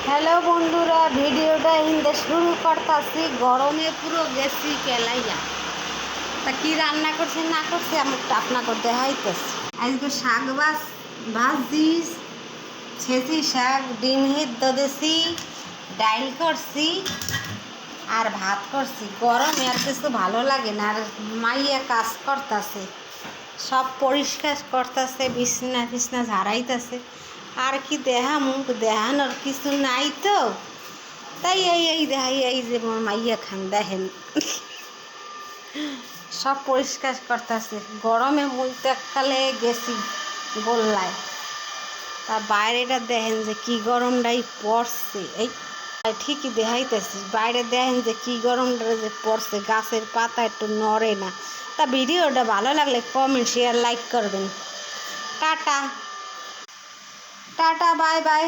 Hello বন্ধুরা, ভিডিওটা ইন্দে শুরু করতেছি। গরমে পুরো গেছি কেলাইয়া। তা কি রান্না করছে না করছে আমি আপনাকে দেখাইতেছি। আজকে শাক ভাজি, ছেঁচি শাক, ডিম সিদ্ধ দিছি, ডাইল করছি আর ভাত করছি। গরমে আর কিছু ভালো লাগে না। আর মাইয়া কাজ করতেছে, সব পরিষ্কার করতেছে, বিছনা টিছনা ঝাড়াইতেছে। আর কি দেহানোর কিছু নাই তো, তাই এই দেখাই। এই যে মাইয়া খান দেখেন, সব পরিষ্কার করতেছে। গরমে বলতে এককালে গেছি গোল্লায়। তা বাইরেটা দেখেন যে কি গরমটাই পড়ছে। এই ঠিকই দেখাইতেছি, বাইরে দেখেন যে কি গরমটা যে পড়ছে। গাছের পাতা একটু নড়ে না। তা ভিডিওটা ভালো লাগলে কমেন্ট শেয়ার লাইক করবেন। Tata tata, bye bye.